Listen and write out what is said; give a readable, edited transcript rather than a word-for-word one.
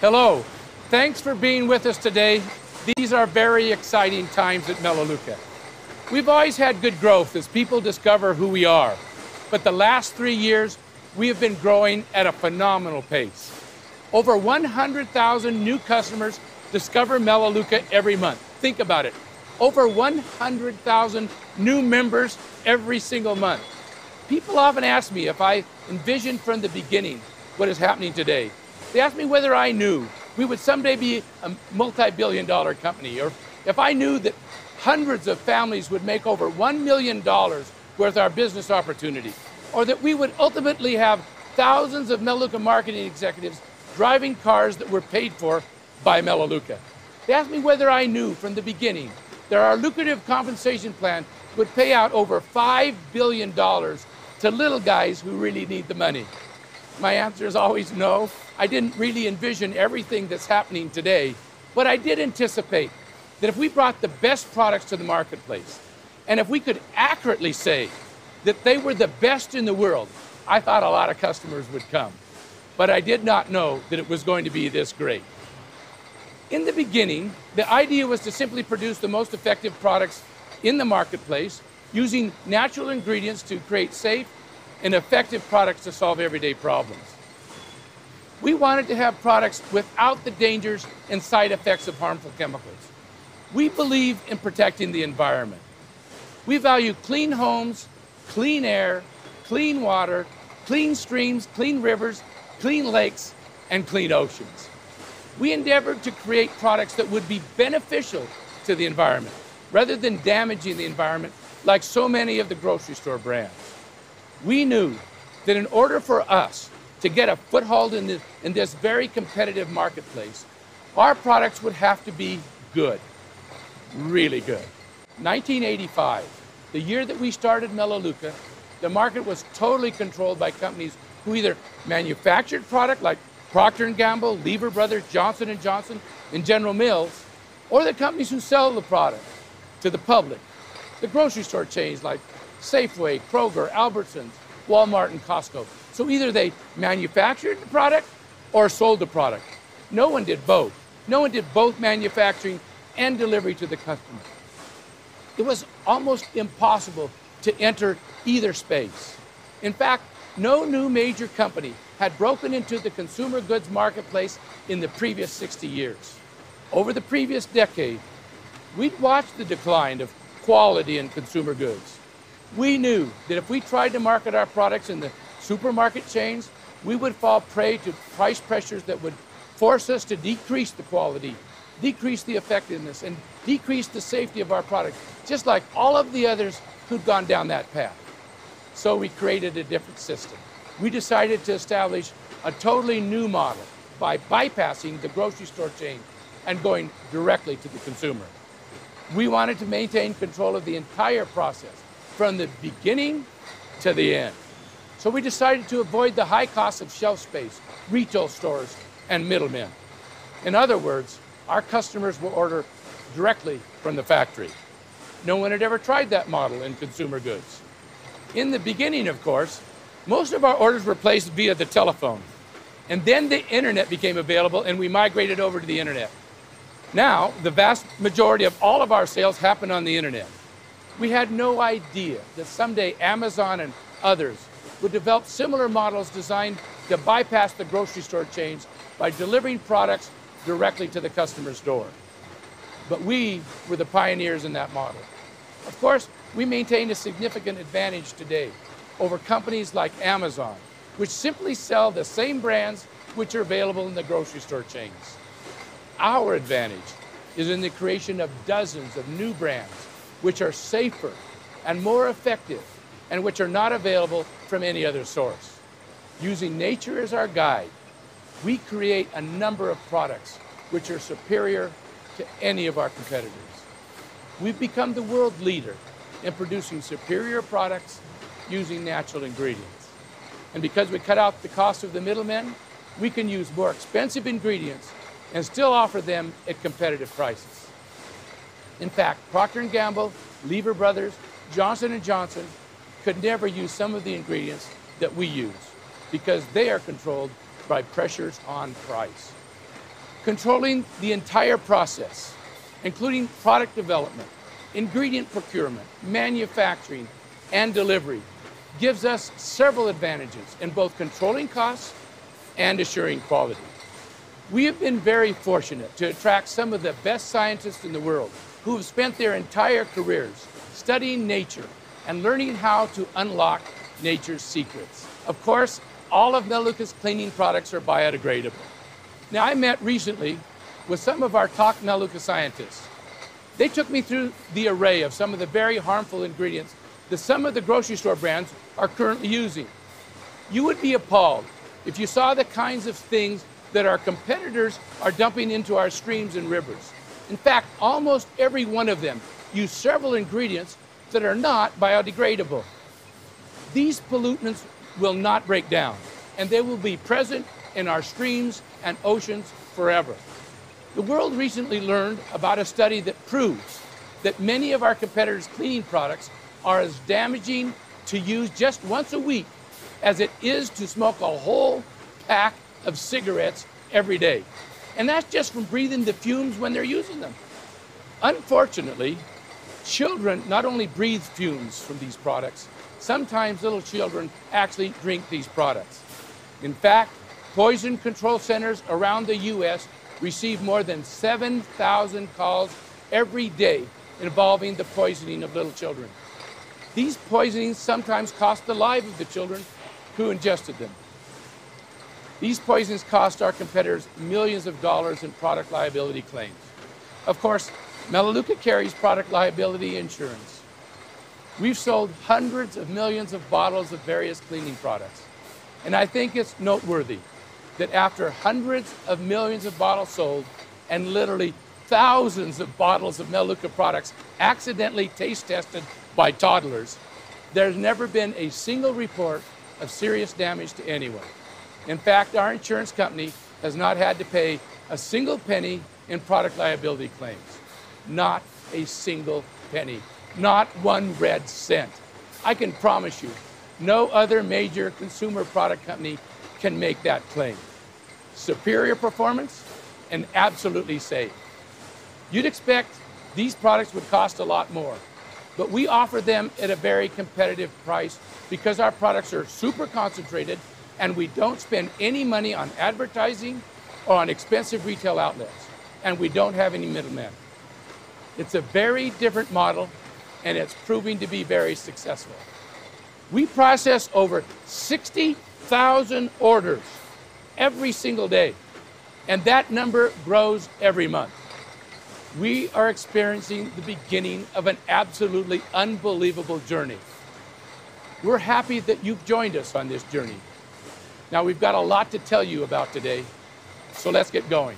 Hello, thanks for being with us today. These are very exciting times at Melaleuca. We've always had good growth as people discover who we are, but the last 3 years, we have been growing at a phenomenal pace. Over 100,000 new customers discover Melaleuca every month. Think about it. Over 100,000 new members every single month. People often ask me if I envisioned from the beginning what is happening today. They ask me whether I knew we would someday be a multi-billion-dollar company, or if I knew that hundreds of families would make over $1 million worth our business opportunity, or that we would ultimately have thousands of Melaleuca marketing executives driving cars that were paid for by Melaleuca. They asked me whether I knew from the beginning that our lucrative compensation plan would pay out over $5 billion to little guys who really need the money. My answer is always no. I didn't really envision everything that's happening today, but I did anticipate that if we brought the best products to the marketplace, and if we could accurately say that they were the best in the world, I thought a lot of customers would come. But I did not know that it was going to be this great. In the beginning, the idea was to simply produce the most effective products in the marketplace using natural ingredients to create safe and effective products to solve everyday problems. We wanted to have products without the dangers and side effects of harmful chemicals. We believe in protecting the environment. We value clean homes, clean air, clean water, clean streams, clean rivers, clean lakes, and clean oceans. We endeavored to create products that would be beneficial to the environment, rather than damaging the environment like so many of the grocery store brands. We knew that in order for us to get a foothold in this very competitive marketplace, our products would have to be good, really good. 1985, the year that we started Melaleuca, the market was totally controlled by companies who either manufactured product like Procter & Gamble, Lever Brothers, Johnson & Johnson, and General Mills, or the companies who sell the product to the public, the grocery store chains like Safeway, Kroger, Albertsons, Walmart, and Costco. So either they manufactured the product or sold the product. No one did both. No one did both manufacturing and delivery to the customer. It was almost impossible to enter either space. In fact, no new major company had broken into the consumer goods marketplace in the previous 60 years. Over the previous decade, we'd watched the decline of quality in consumer goods. We knew that if we tried to market our products in the supermarket chains, we would fall prey to price pressures that would force us to decrease the quality, decrease the effectiveness, and decrease the safety of our product, just like all of the others who'd gone down that path. So we created a different system. We decided to establish a totally new model by bypassing the grocery store chain and going directly to the consumer. We wanted to maintain control of the entire process, from the beginning to the end. So we decided to avoid the high costs of shelf space, retail stores, and middlemen. In other words, our customers will order directly from the factory. No one had ever tried that model in consumer goods. In the beginning, of course, most of our orders were placed via the telephone. And then the internet became available and we migrated over to the internet. Now, the vast majority of all of our sales happen on the internet. We had no idea that someday Amazon and others would develop similar models designed to bypass the grocery store chains by delivering products directly to the customer's door. But we were the pioneers in that model. Of course, we maintain a significant advantage today over companies like Amazon, which simply sell the same brands which are available in the grocery store chains. Our advantage is in the creation of dozens of new brands which are safer and more effective and which are not available from any other source. Using nature as our guide, we create a number of products which are superior to any of our competitors. We've become the world leader in producing superior products using natural ingredients. And because we cut out the cost of the middlemen, we can use more expensive ingredients and still offer them at competitive prices. In fact, Procter & Gamble, Lever Brothers, Johnson & Johnson could never use some of the ingredients that we use because they are controlled by pressures on price. Controlling the entire process, including product development, ingredient procurement, manufacturing, and delivery, gives us several advantages in both controlling costs and assuring quality. We have been very fortunate to attract some of the best scientists in the world who have spent their entire careers studying nature and learning how to unlock nature's secrets. Of course, all of Melaleuca's cleaning products are biodegradable. Now, I met recently with some of our top Melaleuca scientists. They took me through the array of some of the very harmful ingredients that some of the grocery store brands are currently using. You would be appalled if you saw the kinds of things that our competitors are dumping into our streams and rivers. In fact, almost every one of them use several ingredients that are not biodegradable. These pollutants will not break down, and they will be present in our streams and oceans forever. The world recently learned about a study that proves that many of our competitors' cleaning products are as damaging to use just once a week as it is to smoke a whole pack of cigarettes every day. And that's just from breathing the fumes when they're using them. Unfortunately, children not only breathe fumes from these products, sometimes little children actually drink these products. In fact, poison control centers around the U.S. receive more than 7,000 calls every day involving the poisoning of little children. These poisonings sometimes cost the lives of the children who ingested them. These poisons cost our competitors millions of dollars in product liability claims. Of course, Melaleuca carries product liability insurance. We've sold hundreds of millions of bottles of various cleaning products. And I think it's noteworthy that after hundreds of millions of bottles sold and literally thousands of bottles of Melaleuca products accidentally taste tested by toddlers, there's never been a single report of serious damage to anyone. In fact, our insurance company has not had to pay a single penny in product liability claims. Not a single penny. Not one red cent. I can promise you, no other major consumer product company can make that claim. Superior performance and absolutely safe. You'd expect these products would cost a lot more, but we offer them at a very competitive price because our products are super concentrated and we don't spend any money on advertising or on expensive retail outlets, and we don't have any middlemen. It's a very different model, and it's proving to be very successful. We process over 60,000 orders every single day, and that number grows every month. We are experiencing the beginning of an absolutely unbelievable journey. We're happy that you've joined us on this journey. Now, we've got a lot to tell you about today, so let's get going.